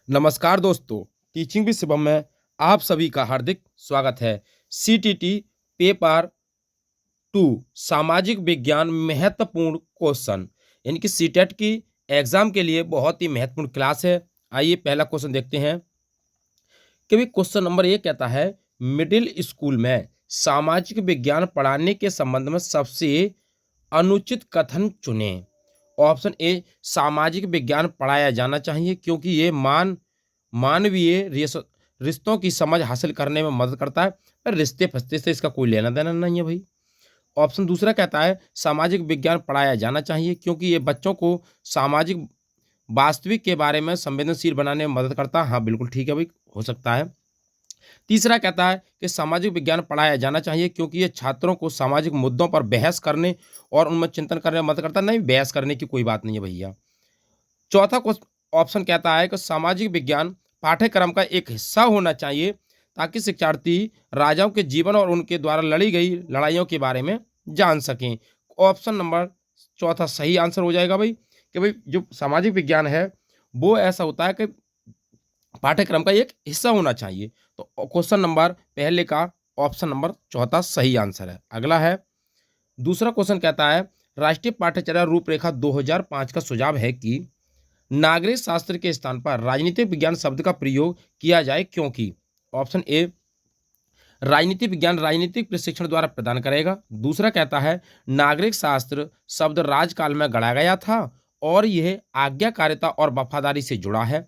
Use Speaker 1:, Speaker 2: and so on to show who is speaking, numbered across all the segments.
Speaker 1: नमस्कार दोस्तों, teaching with Shivam में आप सभी का हार्दिक स्वागत है। सीटीटी पेपर 2 सामाजिक विज्ञान महत्वपूर्ण क्वेश्चन यानी कि सीटेट की एग्जाम के लिए बहुत ही महत्वपूर्ण क्लास है। आइए पहला क्वेश्चन देखते हैं कि भाई क्वेश्चन नंबर 1 कहता है मिडिल स्कूल में सामाजिक विज्ञान पढ़ाने के संबंध में सबसे अनुचित कथन चुनें। ऑप्शन ए सामाजिक विज्ञान पढ़ाया जाना चाहिए क्योंकि ये मानवीय रिश्तों की समझ हासिल करने में मदद करता है, पर रिश्ते फस्ते से इसका कोई लेना देना नहीं है भाई। ऑप्शन दूसरा कहता है सामाजिक विज्ञान पढ़ाया जाना चाहिए क्योंकि ये बच्चों को सामाजिक वास्तविक के बारे में संवेदनशील बनाने में मदद करता है। हाँ बिल्कुल ठीक है भाई, हो सकता है। तीसरा कहता है कि सामाजिक विज्ञान पढ़ाया जाना चाहिए क्योंकि ये छात्रों को सामाजिक मुद्दों पर बहस करने और उनमें चिंतन करने में मदद करता है। नहीं, बहस करने की कोई बात नहीं है भैया। चौथा ऑप्शन कहता है कि सामाजिक विज्ञान पाठ्यक्रम का एक हिस्सा होना चाहिए ताकि शिक्षार्थी राजाओं के जीवन और उनके द्वारा लड़ी गई लड़ाइयों के बारे में जान सकें। ऑप्शन नंबर चौथा सही आंसर हो जाएगा भाई कि भाई जो सामाजिक विज्ञान है वो ऐसा होता है कि पाठ्यक्रम का एक हिस्सा होना चाहिए। तो क्वेश्चन नंबर पहले का ऑप्शन नंबर चौथा सही आंसर है। अगला है दूसरा क्वेश्चन कहता है राष्ट्रीय पाठ्यचर्या रूपरेखा 2005 का सुझाव है कि नागरिक शास्त्र के स्थान पर राजनीतिक विज्ञान शब्द का प्रयोग किया जाए क्योंकि ऑप्शन ए राजनीति विज्ञान राजनीतिक प्रशिक्षण द्वारा प्रदान करेगा। दूसरा कहता है नागरिक शास्त्र शब्द राजकाल में गढ़ा गया था और यह आज्ञाकारिता और वफादारी से जुड़ा है।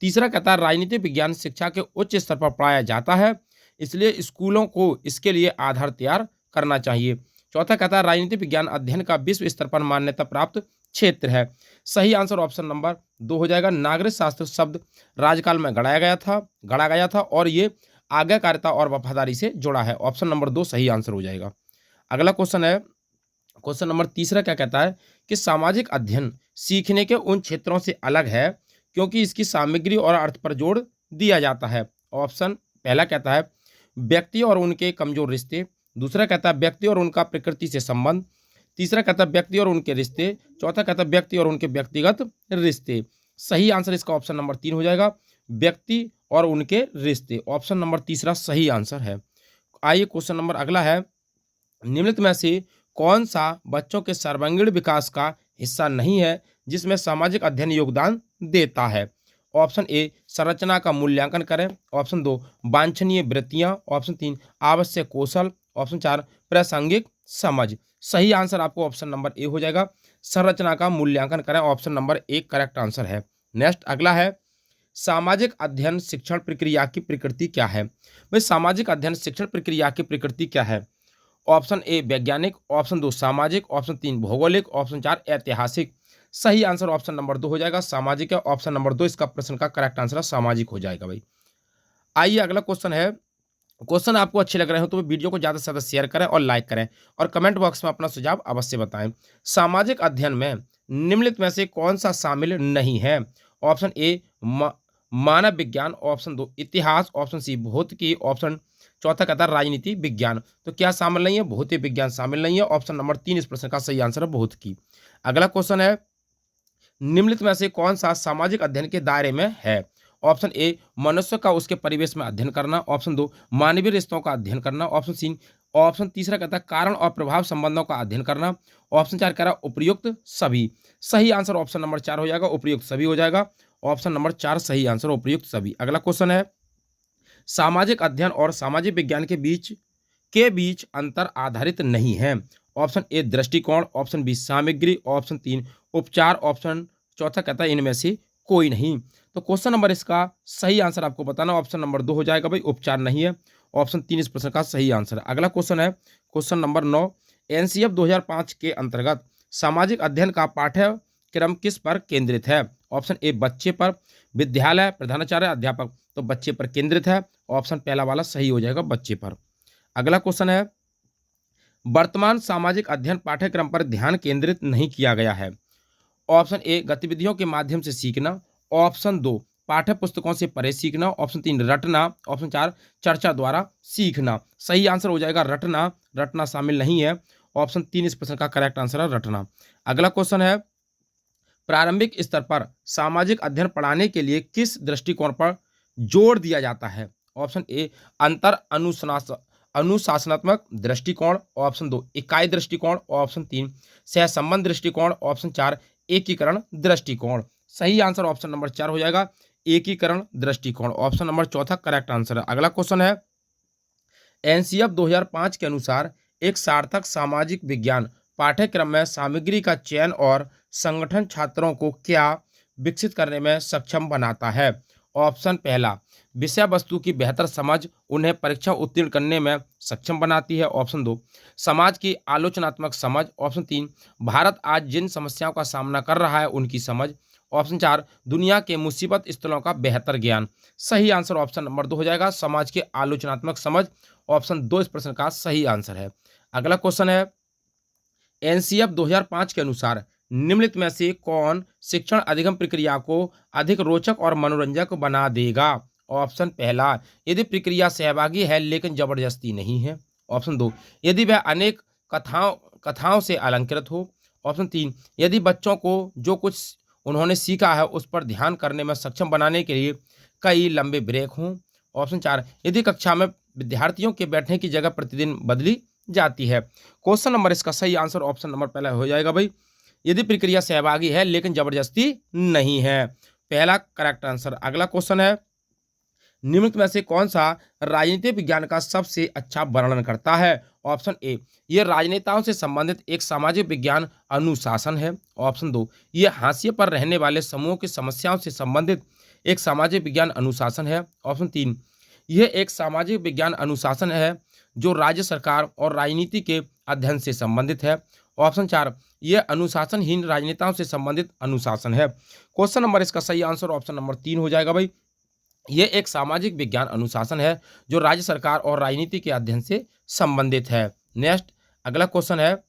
Speaker 1: तीसरा कहता है राजनीतिक विज्ञान शिक्षा के उच्च स्तर पर पढ़ाया जाता है, इसलिए स्कूलों को इसके लिए आधार तैयार करना चाहिए। चौथा कहता है राजनीतिक विज्ञान अध्ययन का विश्व स्तर पर मान्यता प्राप्त क्षेत्र है। सही आंसर ऑप्शन नंबर 2 हो जाएगा। नागरिक शास्त्र शब्द राजकाल में गढ़ा गया था और ये आज्ञाकारिता और वफादारी से जुड़ा है। ऑप्शन नंबर 2 सही आंसर हो जाएगा। अगला क्वेश्चन है क्वेश्चन नंबर तीसरा क्या कहता है कि सामाजिक अध्ययन सीखने के उन क्षेत्रों से अलग है क्योंकि इसकी सामग्री और अर्थ पर जोर दिया जाता है। ऑप्शन पहला कहता है व्यक्ति और उनके कमजोर रिश्ते। दूसरा कहता है व्यक्ति और उनका प्रकृति से संबंध। तीसरा कहता है व्यक्ति और उनके रिश्ते। चौथा कहता है व्यक्ति और उनके व्यक्तिगत रिश्ते। सही आंसर इसका ऑप्शन नंबर 3 हो जाएगा, व्यक्ति और उनके रिश्ते। ऑप्शन नंबर तीसरा सही आंसर है। आइए क्वेश्चन नंबर अगला है निम्नलिखित में से कौन सा बच्चों के सर्वांगीण विकास का हिस्सा नहीं है जिसमें सामाजिक अध्ययन योगदान देता है। ऑप्शन ए संरचना का मूल्यांकन करें। ऑप्शन 2 वांछनीय वृत्तियां। ऑप्शन 3 आवश्यक कौशल। ऑप्शन 4 प्रासंगिक समझ। सही आंसर आपको ऑप्शन नंबर ए हो जाएगा, संरचना का मूल्यांकन करें। ऑप्शन नंबर 1 करेक्ट आंसर है। नेक्स्ट अगला है सामाजिक अध्ययन शिक्षण प्रक्रिया की प्रकृति क्या है। भाई सामाजिक अध्ययन शिक्षण प्रक्रिया की प्रकृति क्या है। ऑप्शन ए वैज्ञानिक। ऑप्शन 2 सामाजिक। ऑप्शन 3 भौगोलिक। ऑप्शन 4 ऐतिहासिक। सही आंसर ऑप्शन नंबर 2 हो जाएगा, सामाजिक है। ऑप्शन नंबर 2 इसका प्रश्न का करेक्ट आंसर सामाजिक हो जाएगा भाई। आइए अगला क्वेश्चन है। क्वेश्चन आपको अच्छे लग रहे हो तो वीडियो को ज़्यादा से ज़्यादा शेयर करें और लाइक करें और कमेंट बॉक्स में अपना सुझाव अवश्य बताएं। सामाजिक अध्ययन में निम्नलिखित में से कौन सा शामिल नहीं है। ऑप्शन ए मानव विज्ञान। ऑप्शन 2 इतिहास। ऑप्शन सी भौतिकी। ऑप्शन चौथा कहता है राजनीति विज्ञान। तो क्या शामिल नहीं है, भौतिक विज्ञान शामिल नहीं है। ऑप्शन नंबर 3 इस प्रश्न का सही आंसर है भौतिकी। अगला क्वेश्चन है निम्नलिखित में से कौन सा सामाजिक अध्ययन के दायरे में है। ऑप्शन ए मनुष्य का उसके परिवेश में अध्ययन करना। ऑप्शन 2 मानवीय रिश्तों का अध्ययन करना। ऑप्शन तीसरा कहता है कारण और प्रभाव संबंधों का अध्ययन करना। ऑप्शन 4 कह रहा है उपयुक्त सभी। सही आंसर ऑप्शन नंबर 4 हो जाएगा, उपयुक्त सभी हो जाएगा। ऑप्शन नंबर 4 सही आंसर उपयुक्त सभी। अगला क्वेश्चन है सामाजिक अध्ययन और सामाजिक विज्ञान के बीच अंतर आधारित नहीं है। ऑप्शन ए दृष्टिकोण। ऑप्शन बी सामग्री। ऑप्शन 3 उपचार। ऑप्शन चौथा कहता है इनमें से कोई नहीं। तो क्वेश्चन नंबर इसका सही आंसर आपको बताना। ऑप्शन नंबर 2 हो जाएगा भाई, उपचार नहीं है। ऑप्शन 3 इस प्रश्न का सही आंसर है। अगला क्वेश्चन है क्वेश्चन नंबर 9 एनसीएफ 2005 के अंतर्गत सामाजिक अध्ययन का पाठ्यक्रम किस पर केंद्रित है। ऑप्शन ए बच्चे पर, विद्यालय, प्रधानाचार्य, अध्यापक। तो बच्चे पर केंद्रित है। ऑप्शन पहला वाला सही हो जाएगा, बच्चे पर। अगला क्वेश्चन है वर्तमान सामाजिक अध्ययन पाठ्यक्रम पर ध्यान केंद्रित नहीं किया गया है। ऑप्शन ए गतिविधियों के माध्यम से सीखना। ऑप्शन 2 पाठ्य पुस्तकों से परे सीखना। ऑप्शन 3 रटना। ऑप्शन 4 चर्चा द्वारा सीखना। सही आंसर हो जाएगा रटना शामिल नहीं है। ऑप्शन 3 इस प्रश्न का करेक्ट आंसर है रटना। अगला क्वेश्चन है प्रारंभिक स्तर पर सामाजिक अध्ययन पढ़ाने के लिए किस दृष्टिकोण पर जोर दिया जाता है? ऑप्शन ए अंतर अनुशासनात्मक दृष्टिकोण, ऑप्शन 2 इकाई दृष्टिकोण, ऑप्शन 3 सहसंबंध दृष्टिकोण, ऑप्शन 4 एकीकरण दृष्टिकोण। सही आंसर ऑप्शन नंबर 4 हो जाएगा, एकीकरण दृष्टिकोण। ऑप्शन नंबर चौथा करेक्ट आंसर है। अगला क्वेश्चन है, एनसीएफ 2005 के अनुसार एक सार्थक सामाजिक विज्ञान पाठ्यक्रम में सामग्री का चयन और संगठन छात्रों को क्या विकसित करने में सक्षम बनाता है? ऑप्शन पहला विषय वस्तु की बेहतर समझ उन्हें परीक्षा उत्तीर्ण करने में सक्षम बनाती है। ऑप्शन 2 समाज की आलोचनात्मक समझ। ऑप्शन 3 भारत आज जिन समस्याओं का सामना कर रहा है उनकी समझ। ऑप्शन 4 दुनिया के मुसीबत स्थलों का बेहतर ज्ञान। सही आंसर ऑप्शन नंबर 2 हो जाएगा, समाज की आलोचनात्मक समझ। ऑप्शन 2 इस प्रश्न का सही आंसर है। अगला क्वेश्चन है, एनसीएफ 2005 के अनुसार निम्नलिखित में से कौन शिक्षण अधिगम प्रक्रिया को अधिक रोचक और मनोरंजक बना देगा? ऑप्शन पहला यदि प्रक्रिया सहभागी है लेकिन जबरदस्ती नहीं है। ऑप्शन 2 यदि वह अनेक कथाओं से अलंकृत हो। ऑप्शन 3 यदि बच्चों को जो कुछ उन्होंने सीखा है उस पर ध्यान करने में सक्षम बनाने के लिए कई लंबे ब्रेक हों। ऑप्शन 4 यदि कक्षा में विद्यार्थियों के बैठने की जगह प्रतिदिन बदली जाती है। क्वेश्चन नंबर इसका सही आंसर ऑप्शन नंबर पहला हो जाएगा भाई, यदि प्रक्रिया सहभागी है लेकिन जबरदस्ती नहीं है, पहला करेक्ट आंसर। अगला क्वेश्चन है, निम्नलिखित में से कौन सा राजनीति विज्ञान का सबसे अच्छा वर्णन करता है? ऑप्शन ए यह राजनेताओं से संबंधित एक सामाजिक विज्ञान अनुशासन है। ऑप्शन 2 यह हाशिए पर रहने वाले समूहों की समस्याओं से संबंधित एक सामाजिक विज्ञान अनुशासन है। ऑप्शन 3 यह एक सामाजिक विज्ञान अनुशासन है जो राज्य सरकार और राजनीति के अध्ययन से संबंधित है। ऑप्शन 4 यह अनुशासनहीन राजनेताओं से संबंधित अनुशासन है। क्वेश्चन नंबर इसका सही आंसर ऑप्शन नंबर 3 हो जाएगा भाई, यह एक सामाजिक विज्ञान अनुशासन है जो राज्य सरकार और राजनीति के अध्ययन से संबंधित है। नेक्स्ट अगला क्वेश्चन है,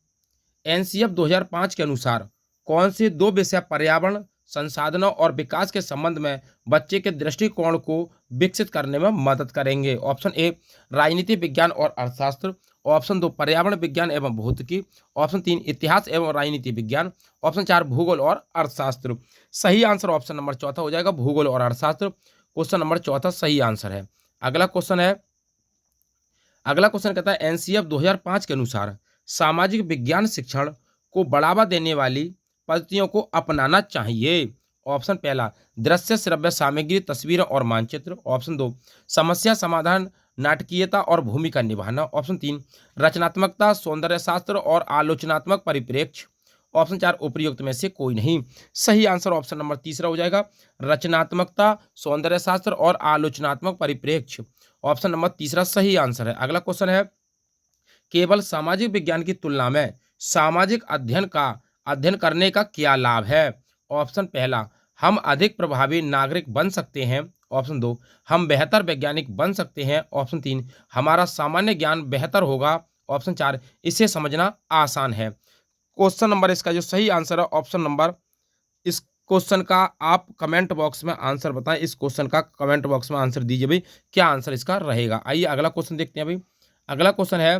Speaker 1: एनसीएफ 2005 के अनुसार कौन से 2 विषय पर्यावरण संसाधनों और विकास के संबंध में बच्चे के दृष्टिकोण को विकसित करने में मदद करेंगे? ऑप्शन ए राजनीति विज्ञान और अर्थशास्त्र। ऑप्शन 2 पर्यावरण विज्ञान एवं भौतिकी। ऑप्शन 3 इतिहास एवं राजनीति विज्ञान। ऑप्शन 4 भूगोल और अर्थशास्त्र। सही आंसर ऑप्शन नंबर चौथा हो जाएगा, भूगोल और अर्थशास्त्र। क्वेश्चन नंबर चौथा सही आंसर है। अगला क्वेश्चन है, अगला क्वेश्चन कहता है, एनसीएफ 2005 के अनुसार सामाजिक विज्ञान शिक्षण को बढ़ावा देने वाली पद्धतियों को अपनाना चाहिए। ऑप्शन पहला दृश्य श्रव्य सामग्री तस्वीरें और मानचित्र। ऑप्शन 2 समस्या समाधान नाटकीयता और भूमिका निभाना। ऑप्शन 3 रचनात्मकता सौंदर्य शास्त्र और आलोचनात्मक परिप्रेक्ष्य। ऑप्शन 4 उपयुक्त में से कोई नहीं। सही आंसर ऑप्शन नंबर तीसरा हो जाएगा, रचनात्मकता सौंदर्य शास्त्र और आलोचनात्मक परिप्रेक्ष्य। ऑप्शन नंबर तीसरा सही आंसर है। अगला क्वेश्चन है, केवल सामाजिक विज्ञान की तुलना में सामाजिक अध्ययन करने का क्या लाभ है? ऑप्शन पहला हम अधिक प्रभावी नागरिक बन सकते हैं। ऑप्शन 2 हम बेहतर वैज्ञानिक बन सकते हैं। ऑप्शन 3 हमारा सामान्य ज्ञान बेहतर होगा। ऑप्शन 4 इसे समझना आसान है। क्वेश्चन नंबर इसका जो सही आंसर है ऑप्शन नंबर, इस क्वेश्चन का आप कमेंट बॉक्स में आंसर बताएं, इस क्वेश्चन का कमेंट बॉक्स में आंसर दीजिए भाई, क्या आंसर इसका रहेगा। आइए अगला क्वेश्चन देखते हैं भाई। अगला क्वेश्चन है,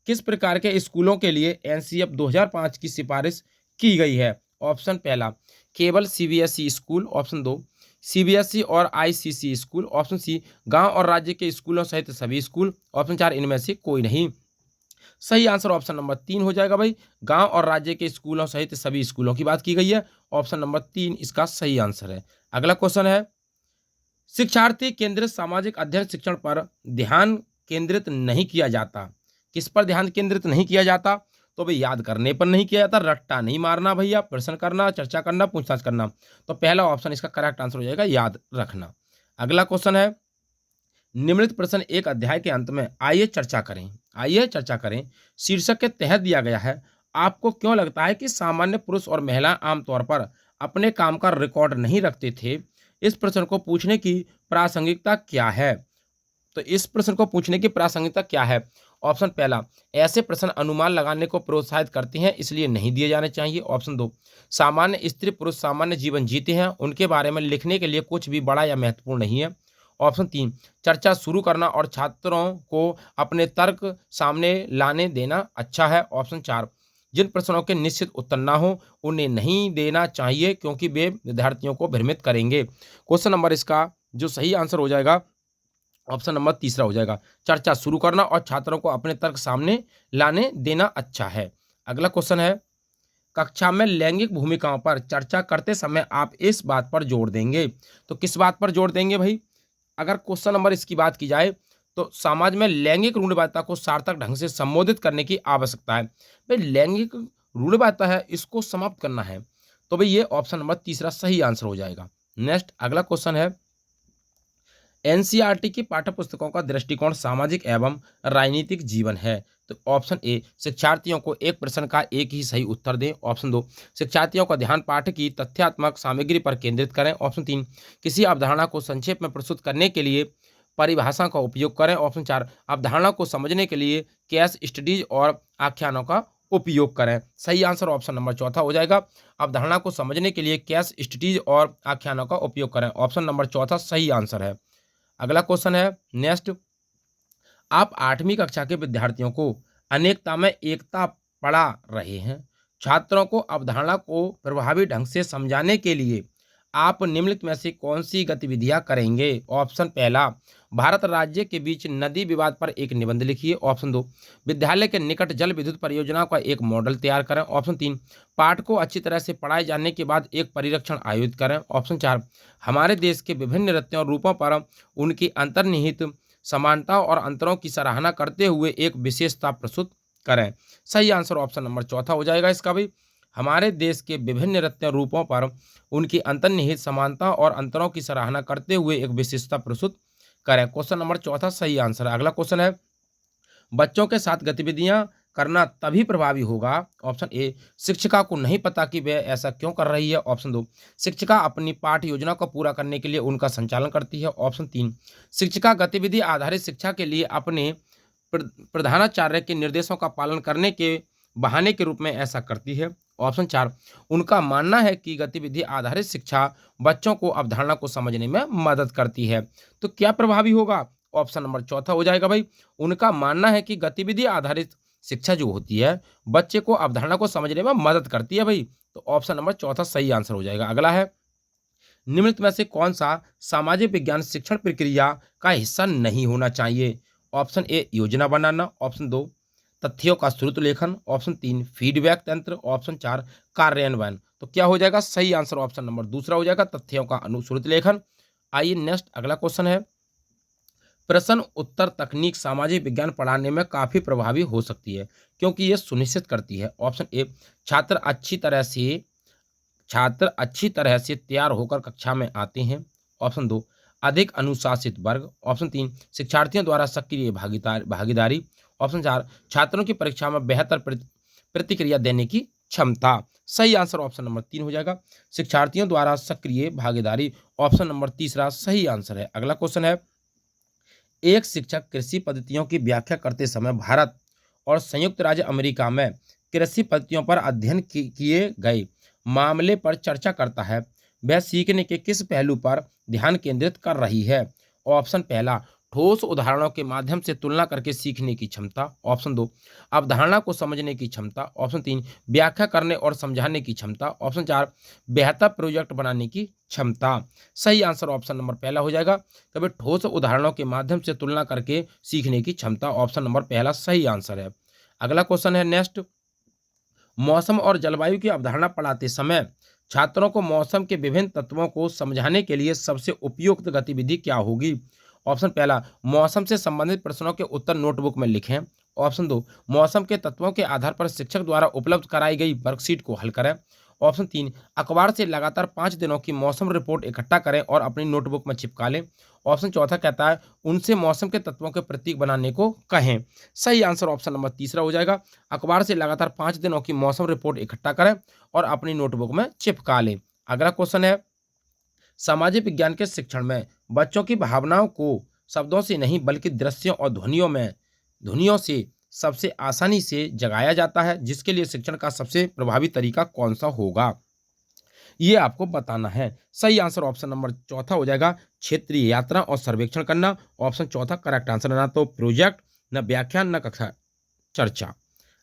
Speaker 1: किस प्रकार के स्कूलों के लिए एनसीएफ 2005 की सिफारिश की गई है? ऑप्शन पहला केवल सीबीएसई स्कूल। ऑप्शन 2 सीबीएसई और आईसीसी स्कूल। ऑप्शन सी गांव और राज्य के स्कूलों सहित सभी स्कूल। ऑप्शन 4 इनमें से कोई नहीं। सही आंसर ऑप्शन नंबर 3 हो जाएगा भाई, गांव और राज्य के स्कूलों सहित सभी स्कूलों की बात की गई है। ऑप्शन नंबर 3 इसका सही आंसर है। अगला क्वेश्चन है, शिक्षार्थी केंद्रित सामाजिक अध्ययन शिक्षण पर ध्यान केंद्रित नहीं किया जाता। किस पर ध्यान केंद्रित नहीं किया जाता? तो भाई याद करने पर नहीं किया जाता, रट्टा नहीं मारना भैया, प्रश्न करना, चर्चा करना, पूछताछ करना। तो पहला ऑप्शन इसका करेक्ट आंसर हो जाएगा, याद रखना। अगला क्वेश्चन है, निम्नलिखित प्रश्न एक अध्याय के अंत में आइए चर्चा करें शीर्षक के तहत दिया गया है। आपको क्यों लगता है कि सामान्य पुरुष और महिला आमतौर पर अपने काम का रिकॉर्ड नहीं रखते थे? इस प्रश्न को पूछने की प्रासंगिकता क्या है? तो इस प्रश्न को पूछने की प्रासंगिकता क्या है? ऑप्शन पहला ऐसे प्रश्न अनुमान लगाने को प्रोत्साहित करते हैं इसलिए नहीं दिए जाने चाहिए। ऑप्शन 2 सामान्य स्त्री पुरुष सामान्य जीवन जीते हैं, उनके बारे में लिखने के लिए कुछ भी बड़ा या महत्वपूर्ण नहीं है। ऑप्शन 3 चर्चा शुरू करना और छात्रों को अपने तर्क सामने लाने देना अच्छा है। ऑप्शन 4 जिन प्रश्नों के निश्चित उत्तर ना हो उन्हें नहीं देना चाहिए, क्योंकि वे विद्यार्थियों को भ्रमित करेंगे। क्वेश्चन नंबर इसका जो सही आंसर हो जाएगा, ऑप्शन नंबर तीसरा हो जाएगा। चर्चा शुरू करना और छात्रों को अपने तर्क सामने लाने देना अच्छा है। अगला क्वेश्चन है, कक्षा में लैंगिक भूमिकाओं पर चर्चा करते समय आप इस बात पर जोर देंगे। तो किस बात पर जोर देंगे भाई? अगर क्वेश्चन नंबर इसकी बात की जाए तो समाज में लैंगिक रूढ़िवादिता को सार्थक ढंग से संबोधित करने की आवश्यकता है। भाई लैंगिक रूढ़िवादिता है, इसको समाप्त करना है, तो भाई ये ऑप्शन नंबर तीसरा सही आंसर हो जाएगा। नेक्स्ट अगला क्वेश्चन है, एनसीईआरटी की पाठ्यपुस्तकों का दृष्टिकोण सामाजिक एवं राजनीतिक जीवन है। तो ऑप्शन ए, शिक्षार्थियों को एक प्रश्न का एक ही सही उत्तर दें। ऑप्शन दो, शिक्षार्थियों का ध्यान पाठ की तथ्यात्मक सामग्री पर केंद्रित करें। ऑप्शन तीन, किसी अवधारणा को संक्षेप में प्रस्तुत करने के लिए परिभाषा का उपयोग करें। ऑप्शन चार, अवधारणा को समझने के लिए केस स्टडीज और आख्यानों का उपयोग करें। सही आंसर ऑप्शन नंबर चौथा हो जाएगा। अवधारणा को समझने के लिए केस स्टडीज और आख्यानों का उपयोग करें। ऑप्शन नंबर चौथा सही आंसर है। अगला क्वेश्चन है नेक्स्ट, आप 8वीं कक्षा के विद्यार्थियों को अनेकता में एकता पढ़ा रहे हैं। छात्रों को अवधारणा को प्रभावी ढंग से समझाने के लिए आप निम्नलिखित में से कौन सी गतिविधियां करेंगे? ऑप्शन पहला, भारत राज्य के बीच नदी विवाद पर एक निबंध लिखिए। ऑप्शन दो, विद्यालय के निकट जल विद्युत परियोजना का एक मॉडल तैयार करें। ऑप्शन तीन, पाठ को अच्छी तरह से पढ़ाए जाने के बाद एक परीक्षण आयोजित करें। ऑप्शन चार, हमारे देश के विभिन्न नृत्यों और रूपों पर उनकी अंतर्निहित समानता और अंतरों की सराहना करते हुए एक विशेषता प्रस्तुत करें। सही आंसर ऑप्शन नंबर चौथा हो जाएगा इसका भी। हमारे देश के विभिन्न नृत्य रूपों पर उनकी अंतर्निहित समानता और अंतरों की सराहना करते हुए एक विशेषता प्रस्तुत करें। क्वेश्चन नंबर चौथा सही आंसर है। अगला क्वेश्चन है, बच्चों के साथ गतिविधियां करना तभी प्रभावी होगा। ऑप्शन ए, शिक्षिका को नहीं पता कि वह ऐसा क्यों कर रही है। ऑप्शन दो, शिक्षिका अपनी पाठ योजना को पूरा करने के लिए उनका संचालन करती है। ऑप्शन तीन, शिक्षिका गतिविधि आधारित शिक्षा के लिए अपने प्रधानाचार्य के निर्देशों का पालन करने के बहाने के रूप में ऐसा करती है। ऑप्शन चार, उनका मानना है कि गतिविधि आधारित शिक्षा बच्चों को अवधारणा को समझने में मदद करती है। तो क्या प्रभावी होगा? ऑप्शन नंबर चौथा हो जाएगा भाई। उनका मानना है कि गतिविधि आधारित शिक्षा जो होती है बच्चे को अवधारणा को समझने में मदद करती है भाई। तो ऑप्शन नंबर चौथा सही आंसर हो जाएगा। अगला है, निम्नलिखित में से कौन सा सामाजिक विज्ञान शिक्षण प्रक्रिया का हिस्सा नहीं होना चाहिए? ऑप्शन ए, योजना बनाना। ऑप्शन दो, तथ्यों का श्रुत लेखन। ऑप्शन तीन, फीडबैक तंत्र। ऑप्शन चार, कार्यान्वयन। तो क्या हो जाएगा? सही आंसर ऑप्शन नंबर दूसरा हो जाएगा, तथ्यों का अनुश्रुत लेखन। आइए नेक्स्ट अगला क्वेश्चन है, प्रश्न उत्तर तकनीक सामाजिक विज्ञान पढ़ाने में काफी प्रभावी हो सकती है, क्योंकि यह सुनिश्चित करती है। ऑप्शन ए, छात्र अच्छी तरह से तैयार होकर कक्षा में आते हैं। ऑप्शन दो, अधिक अनुशासित वर्ग। ऑप्शन तीन, शिक्षार्थियों द्वारा सक्रिय भागीदारी। ऑप्शन चार, छात्रों की परीक्षा में बेहतर प्रतिक्रिया देने की क्षमता। सही आंसर ऑप्शन नंबर तीन हो जाएगा, शिक्षार्थियों द्वारा सक्रिय भागीदारी। ऑप्शन नंबर तीसरा सही आंसर है। अगला क्वेश्चन है, एक शिक्षक कृषि पद्धतियों की व्याख्या करते समय भारत और संयुक्त राज्य अमेरिका में कृषि पद्धतियों पर अध्ययन किए गए मामले पर चर्चा करता है। वह सीखने के किस पहलू पर ध्यान केंद्रित कर रही है? ऑप्शन पहला, ठोस उदाहरणों के माध्यम से तुलना करके सीखने की क्षमता। ऑप्शन दो, अवधारणा को समझने की क्षमता। ऑप्शन तीन, व्याख्या करने और समझाने की क्षमता। ऑप्शन चार, बेहतर प्रोजेक्ट बनाने की क्षमता। सही आंसर ऑप्शन नंबर पहला हो जाएगा, तभी ठोस उदाहरणों के माध्यम से तुलना करके सीखने की क्षमता। ऑप्शन नंबर पहला सही आंसर है। अगला क्वेश्चन है नेक्स्ट, मौसम और जलवायु की अवधारणा पढ़ाते समय छात्रों को मौसम के विभिन्न तत्वों को समझाने के लिए सबसे उपयुक्त गतिविधि क्या होगी? ऑप्शन पहला, मौसम से संबंधित प्रश्नों के उत्तर नोटबुक में लिखें। ऑप्शन दो, मौसम के तत्वों के आधार पर शिक्षक द्वारा उपलब्ध कराई गई वर्कशीट को हल करें। ऑप्शन तीन, अखबार से लगातार 5 दिनों की मौसम रिपोर्ट इकट्ठा करें और अपनी नोटबुक में चिपका लें। ऑप्शन चौथा कहता है उनसे मौसम के तत्वों के प्रतीक बनाने को कहें। सही आंसर ऑप्शन नंबर तीसरा हो जाएगा, अखबार से लगातार 5 दिनों की मौसम रिपोर्ट इकट्ठा करें और अपनी नोटबुक में चिपका लें। अगला क्वेश्चन है, सामाजिक विज्ञान के शिक्षण में बच्चों की भावनाओं को शब्दों से नहीं बल्कि दृश्यों और ध्वनियों से सबसे आसानी से जगाया जाता है, जिसके लिए शिक्षण का सबसे प्रभावी तरीका कौन सा होगा? ये आपको बताना है। सही आंसर ऑप्शन नंबर चौथा हो जाएगा, क्षेत्रीय यात्रा और सर्वेक्षण करना। ऑप्शन चौथा करेक्ट आंसर, ना तो प्रोजेक्ट, न व्याख्यान, न कक्षा चर्चा।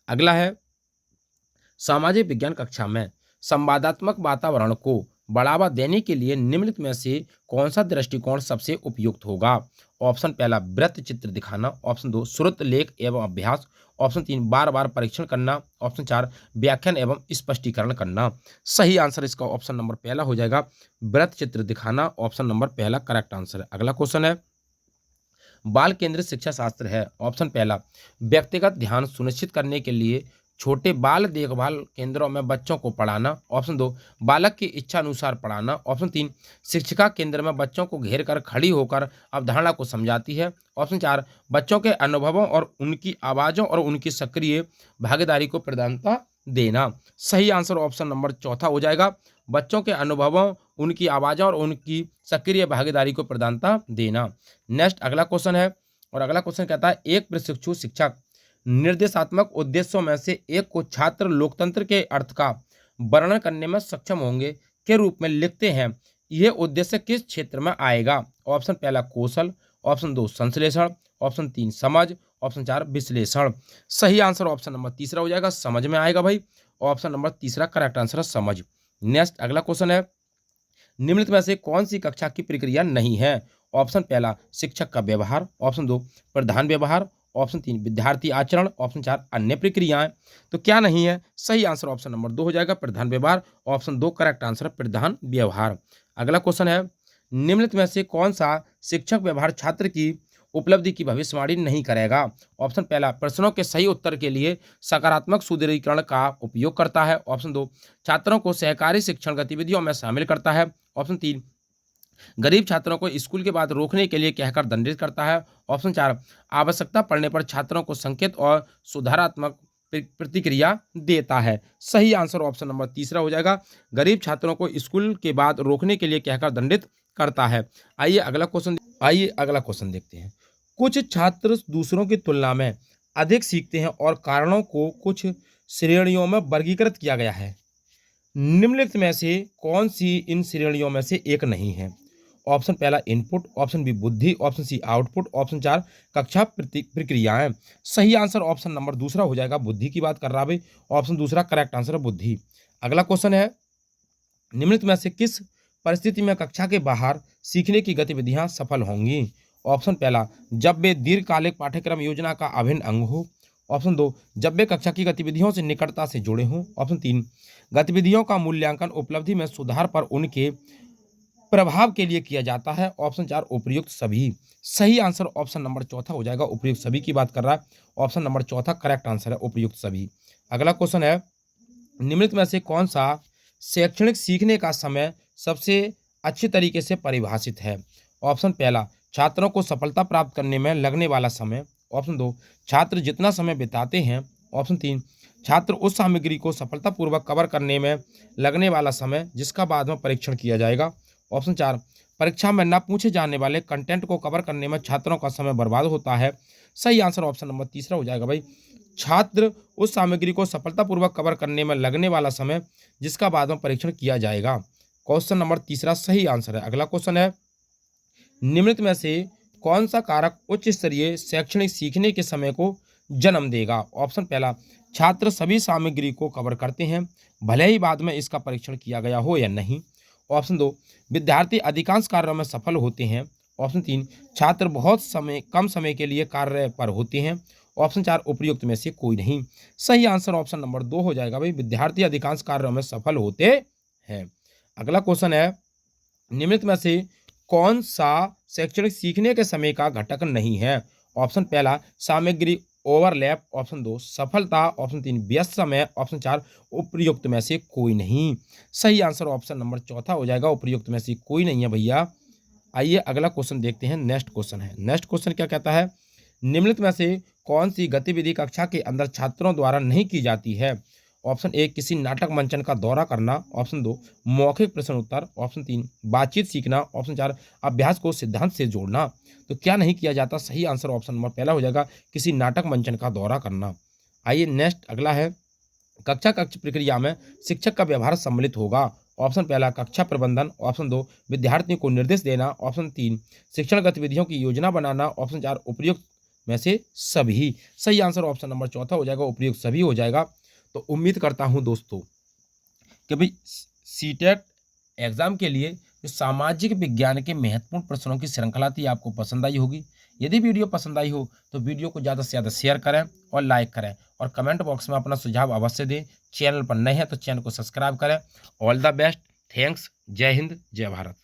Speaker 1: अगला है, सामाजिक विज्ञान कक्षा में संवादात्मक वातावरण को बढ़ावा देने के लिए निम्नलिखित में से कौन सा दृष्टिकोण सबसे उपयुक्त होगा? ऑप्शन पहला वृत्त चित्र दिखाना, ऑप्शन दो श्रुत लेख एवं अभ्यास, ऑप्शन तीन बार बार परीक्षण करना, ऑप्शन चार व्याख्यान एवं स्पष्टीकरण करना। सही आंसर इसका ऑप्शन नंबर पहला हो जाएगा, वृत्त चित्र दिखाना। ऑप्शन नंबर पहला करेक्ट आंसर है। अगला क्वेश्चन है, बाल केंद्रित शिक्षा शास्त्र है। ऑप्शन पहला, व्यक्तिगत ध्यान सुनिश्चित करने के लिए छोटे बाल देखभाल केंद्रों में बच्चों को पढ़ाना। ऑप्शन दो, बालक की इच्छा अनुसार पढ़ाना। ऑप्शन तीन, शिक्षिका केंद्र में बच्चों को घेर कर खड़ी होकर अवधारणा को समझाती है। ऑप्शन चार, बच्चों के अनुभवों और उनकी आवाज़ों और उनकी सक्रिय भागीदारी को प्रधानता देना। सही आंसर ऑप्शन नंबर चौथा हो जाएगा, बच्चों के अनुभवों, उनकी आवाज़ों और उनकी सक्रिय भागीदारी को प्रधानता देना। नेक्स्ट अगला क्वेश्चन है, और अगला क्वेश्चन कहता है, एक प्रशिक्षु शिक्षक निर्देशात्मक उद्देश्यों में से एक को छात्र लोकतंत्र के अर्थ का वर्णन करने में सक्षम होंगे के रूप में लिखते हैं। यह उद्देश्य किस क्षेत्र में आएगा? ऑप्शन पहला कौशल, ऑप्शन दो संश्लेषण, ऑप्शन तीन समझ, ऑप्शन चार विश्लेषण। सही आंसर ऑप्शन नंबर तीसरा हो जाएगा, समझ में आएगा भाई। ऑप्शन नंबर तीसरा करेक्ट आंसर है, समझ। नेक्स्ट अगला क्वेश्चन है, निम्नलिखित में से कौन सी कक्षा की प्रक्रिया नहीं है? ऑप्शन पहला शिक्षक का व्यवहार, ऑप्शन दो प्रधान व्यवहार, ऑप्शन तीन विद्यार्थी आचरण, ऑप्शन चार अन्य प्रक्रियाएं। तो क्या नहीं है? सही आंसर ऑप्शन नंबर दो हो जाएगा, प्रधान व्यवहार। ऑप्शन दो करेक्ट आंसर है, प्रधान व्यवहार। अगला क्वेश्चन है, निम्नलिखित में से कौन सा शिक्षक व्यवहार छात्र की उपलब्धि की भविष्यवाणी नहीं करेगा? ऑप्शन पहला, प्रश्नों के सही उत्तर के लिए सकारात्मक सुदृढ़ीकरण का उपयोग करता है। ऑप्शन दो, छात्रों को सहकारी शिक्षण गतिविधियों में शामिल करता है। ऑप्शन तीन, गरीब छात्रों को स्कूल के बाद रोकने के लिए कहकर दंडित करता है। ऑप्शन चार, आवश्यकता पड़ने पर छात्रों को संकेत और सुधारात्मक प्रतिक्रिया देता है। सही आंसर ऑप्शन नंबर तीसरा हो जाएगा, गरीब छात्रों को स्कूल के बाद रोकने के लिए कहकर दंडित करता है। आइए अगला क्वेश्चन देखते हैं। कुछ छात्र दूसरों की तुलना में अधिक सीखते हैं और कारणों को कुछ श्रेणियों में वर्गीकृत किया गया है। निम्नलिखित में से कौन सी इन श्रेणियों में से एक नहीं है? ऑप्शन पहला इनपुट, ऑप्शन बी बुद्धि, ऑप्शन सी आउटपुट, ऑप्शन चार कक्षा प्रक्रियाएं। सही आंसर ऑप्शन नंबर दूसरा हो जाएगा, बुद्धि की बात कर रहा भाई। ऑप्शन दूसरा करेक्ट आंसर है, बुद्धि। अगला क्वेश्चन है, निम्नलिखित में से किस परिस्थिति में कक्षा के बाहर सीखने की गतिविधियां सफल होंगी? ऑप्शन पहला, जब वे दीर्घकालिक पाठ्यक्रम योजना का अभिन्न अंग हो। ऑप्शन दो, जब वे कक्षा की गतिविधियों से निकटता से जुड़े हों। ऑप्शन तीन, गतिविधियों का मूल्यांकन उपलब्धि में सुधार पर उनके प्रभाव के लिए किया जाता है। ऑप्शन चार, उपयुक्त सभी। सही आंसर ऑप्शन नंबर चौथा हो जाएगा, उपयुक्त सभी की बात कर रहा है। ऑप्शन नंबर चौथा करेक्ट आंसर है, उपयुक्त सभी। अगला क्वेश्चन है, निम्नलिखित में से कौन सा शैक्षणिक सीखने का समय सबसे अच्छे तरीके से परिभाषित है? ऑप्शन पहला, छात्रों को सफलता प्राप्त करने में लगने वाला समय। ऑप्शन दो, छात्र जितना समय बिताते हैं। ऑप्शन तीन, छात्र उस सामग्री को सफलतापूर्वक कवर करने में लगने वाला समय जिसका बाद में परीक्षण किया जाएगा। ऑप्शन चार, परीक्षा में न पूछे जाने वाले कंटेंट को कवर करने में छात्रों का समय बर्बाद होता है। सही आंसर ऑप्शन नंबर तीसरा हो जाएगा भाई, छात्र उस सामग्री को सफलतापूर्वक कवर करने में लगने वाला समय जिसका बाद में परीक्षण किया जाएगा। क्वेश्चन नंबर तीसरा सही आंसर है। अगला क्वेश्चन है, निम्नलिखित में से कौन सा कारक उच्च स्तरीय शैक्षणिक सीखने के समय को जन्म देगा? ऑप्शन पहला, छात्र सभी सामग्री को कवर करते हैं भले ही बाद में इसका परीक्षण किया गया हो या नहीं। ऑप्शन दो, विद्यार्थी अधिकांश कार्यों में सफल होते हैं। ऑप्शन तीन, छात्र बहुत कम समय के लिए कार्य पर होते हैं। ऑप्शन चार, उपयुक्त में से कोई नहीं। सही आंसर ऑप्शन नंबर दो हो जाएगा भाई, विद्यार्थी अधिकांश कार्यों में सफल होते हैं। अगला क्वेश्चन है, निम्नलिखित में से कौन सा शैक्षणिक सीखने के समय का घटक नहीं है? ऑप्शन पहला, सामग्री ओवरलैप। ऑप्शन दो, सफलता। ऑप्शन तीन, व्यस्त समय। ऑप्शन चार, उपयुक्त में से कोई नहीं। सही आंसर ऑप्शन नंबर चौथा हो जाएगा, उपयुक्त में से कोई नहीं है भैया। आइए अगला क्वेश्चन देखते हैं। नेक्स्ट क्वेश्चन है, नेक्स्ट क्वेश्चन क्या कहता है, निम्नलिखित में से कौन सी गतिविधि कक्षा के अंदर छात्रों द्वारा नहीं की जाती है? ऑप्शन ए, किसी नाटक मंचन का दौरा करना। ऑप्शन दो, मौखिक प्रश्न उत्तर। ऑप्शन तीन, बातचीत सीखना। ऑप्शन चार, अभ्यास को सिद्धांत से जोड़ना। तो क्या नहीं किया जाता? सही आंसर ऑप्शन नंबर पहला हो जाएगा, किसी नाटक मंचन का दौरा करना। आइए नेक्स्ट अगला है, कक्षा प्रक्रिया में शिक्षक का व्यवहार सम्मिलित होगा। ऑप्शन पहला, कक्षा प्रबंधन। ऑप्शन दो, विद्यार्थियों को निर्देश देना। ऑप्शन तीन, शिक्षण गतिविधियों की योजना बनाना। ऑप्शन चार, उपयुक्त में से सभी। सही आंसर ऑप्शन नंबर चौथा हो जाएगा, उपयुक्त सभी हो जाएगा। तो उम्मीद करता हूं दोस्तों कि भाई सीटेट एग्जाम के लिए जो सामाजिक विज्ञान के महत्वपूर्ण प्रश्नों की श्रृंखला थी आपको पसंद आई होगी। यदि वीडियो पसंद आई हो तो वीडियो को ज़्यादा से ज़्यादा शेयर करें और लाइक करें और कमेंट बॉक्स में अपना सुझाव अवश्य दें। चैनल पर नए हैं तो चैनल को सब्सक्राइब करें। All the best. थैंक्स। जय हिंद, जय भारत।